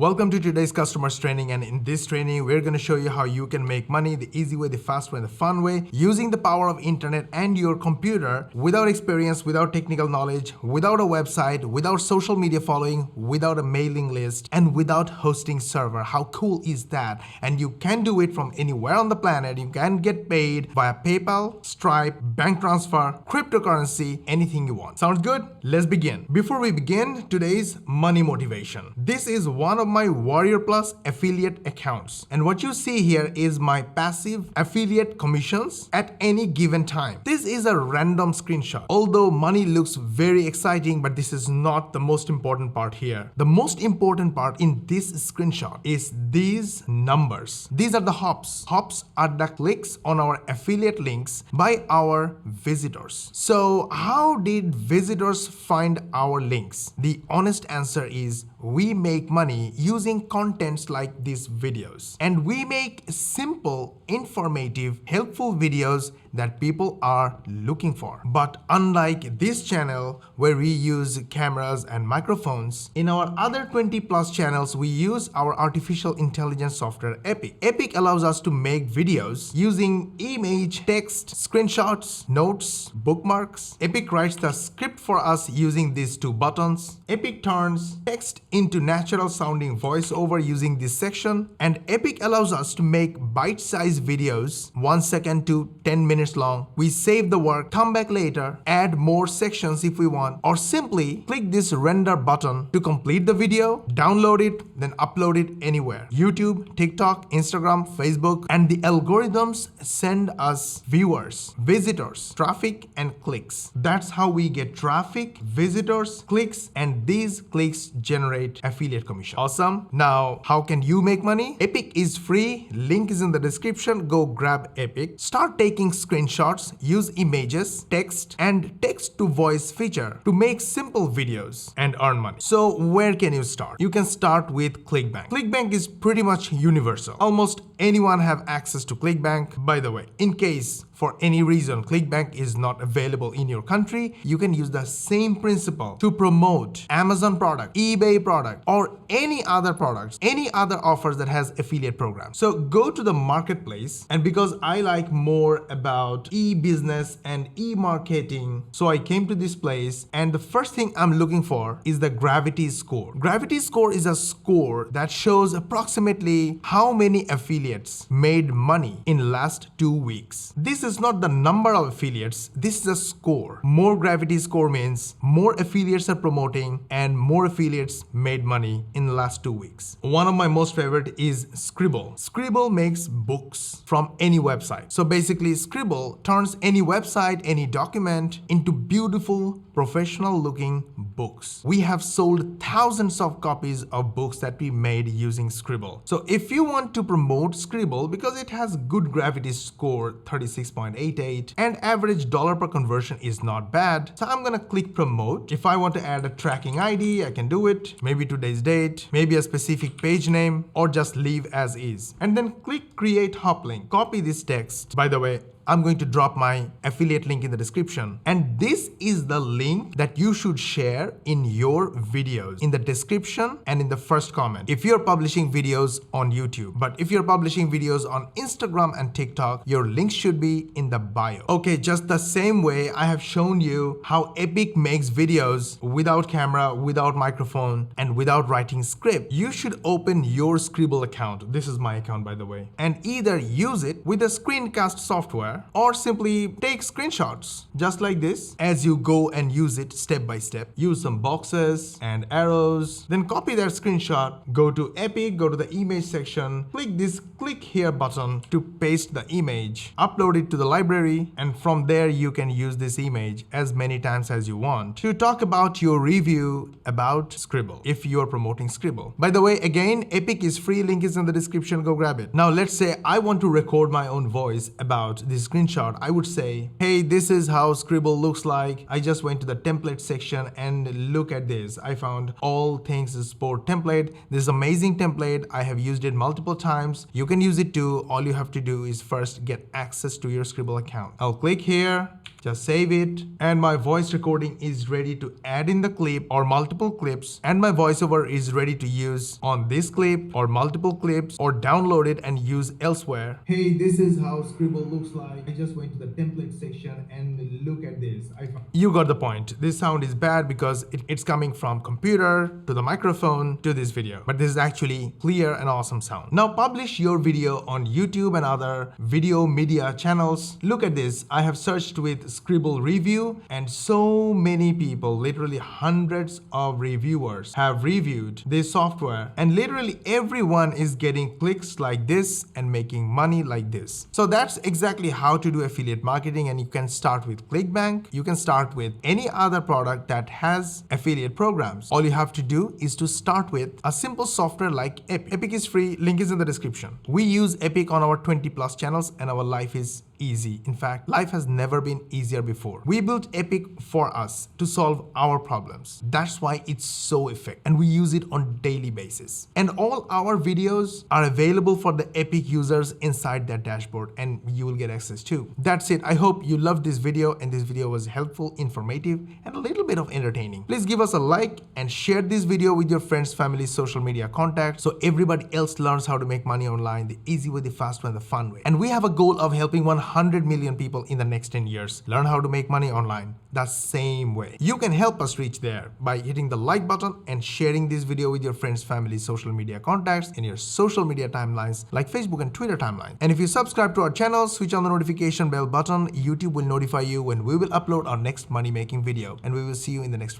Welcome to today's customers training, and in this training we're going to show you how you can make money the easy way, the fast way, and the fun way using the power of internet and your computer without experience, without technical knowledge, without a website, without social media following, without a mailing list, and without hosting server. How cool is that? And you can do it from anywhere on the planet. You can get paid via PayPal, Stripe, bank transfer, cryptocurrency, anything you want. Sounds good? Let's begin. Before we begin today's money motivation, this is one of my Warrior Plus affiliate accounts, and what you see here is my passive affiliate commissions at any given time. This is a random screenshot. Although money looks very exciting, but this is not the most important part here. The most important part in this screenshot is these numbers. These are the hops. Hops are the clicks on our affiliate links by our visitors. So how did visitors find our links? The honest answer is we make money using contents like these videos, and we make simple, informative, helpful videos that people are looking for. But unlike this channel where we use cameras and microphones, in our other 20 plus channels we use our artificial intelligence software Epic. Epic allows us to make videos using image, text, screenshots, notes, bookmarks. Epic writes the script for us using these two buttons. Epic turns text into natural sounding voiceover using this section, and Epic allows us to make bite-sized videos 1 second to 10 minutes long. We save the work, come back later, add more sections if we want, or simply click this render button to complete the video, download it, then upload it anywhere. YouTube, TikTok, Instagram, Facebook, and the algorithms send us viewers, visitors, traffic, and clicks. That's how we get traffic, visitors, clicks, and these clicks generate affiliate commission. Awesome. Now, how can you make money? Epic is free. Link is in the description. Go grab Epic. Start taking screenshots, use images, text, and text to voice feature to make simple videos and earn money. So where can you start? You can start with ClickBank. ClickBank is pretty much universal. Almost anyone have access to ClickBank. By the way, in case for any reason ClickBank is not available in your country, you can use the same principle to promote Amazon product, eBay product, or any other products, any other offers that has affiliate programs. So go to the marketplace, and because I like more about e-business and e-marketing, so I came to this place, and the first thing I'm looking for is the gravity score. Gravity score is a score that shows approximately how many affiliates made money in last 2 weeks. This is not the number of affiliates, this is a score. More gravity score means more affiliates are promoting and more affiliates made money in the last 2 weeks. One of my most favorite is Scribble. Scribble makes books from any website. So basically Scribble turns any website, any document into beautiful, professional looking books. We have sold thousands of copies of books that we made using Scribble. So if you want to promote Scribble, because it has good gravity score 36.88 and average dollar per conversion is not bad, so I'm gonna click promote. If I want to add a tracking ID, I can do it, maybe today's date, maybe a specific page name, or just leave as is, and then click create hop link. Copy this text. By the way, I'm going to drop my affiliate link in the description, and this is the link that you should share in your videos in the description and in the first comment if you're publishing videos on YouTube. But if you're publishing videos on Instagram and TikTok, your links should be in the bio. Okay, just the same way I have shown you how Epic makes videos without camera, without microphone, and without writing script, you should open your Scribble account. This is my account, by the way, and either use it with a screencast software or simply take screenshots just like this as you go and use it step by step. Use some boxes and arrows, then copy that screenshot, go to Epic, go to the image section, click this click here button to paste the image, upload it to the library, and from there you can use this image as many times as you want to talk about your review about Scribble if you are promoting Scribble. By the way, again, Epic is free, link is in the description, go grab it. Now let's say I want to record my own voice about this screenshot, I would say, hey, this is how Scribble looks like. I just went to the template section and look at this. I found all things sport template. This is amazing template. I have used it multiple times. You can use it too. All you have to do is first get access to your Scribble account. I'll click here, just save it, and my voice recording is ready to add in the clip or multiple clips, and my voiceover is ready to use on this clip or multiple clips, or download it and use elsewhere. Hey, this is how Scribble looks like. I just went to the template section and look at this. You got the point. This sound is bad because it's coming from computer to the microphone to this video, but this is actually clear and awesome sound. Now publish your video on YouTube and other video media channels. Look at this. I have searched with Scribble review, and so many people, literally hundreds of reviewers, have reviewed this software, and literally everyone is getting clicks like this and making money like this. So that's exactly how to do affiliate marketing, and you can start with ClickBank. You can start with any other product that has affiliate programs. All you have to do is to start with a simple software like Epic. Epic is free, link is in the description. We use Epic on our 20+ channels, and our life is easy. In fact, life has never been easier before. We built Epic for us to solve our problems. That's why it's so effective, and we use it on daily basis. And all our videos are available for the Epic users inside that dashboard, and you will get access too. That's it. I hope you loved this video, and this video was helpful, informative, and a little bit of entertaining. Please give us a like and share this video with your friends, family, social media contacts, so everybody else learns how to make money online the easy way, the fast way, and the fun way. And we have a goal of helping 100 million people in the next 10 years learn how to make money online the same way. You can help us reach there by hitting the like button and sharing this video with your friends, family, social media contacts, in your social media timelines like Facebook and Twitter timelines. And if you subscribe to our channel, switch on the notification bell button, YouTube will notify you when we will upload our next money making video. And we will see you in the next one.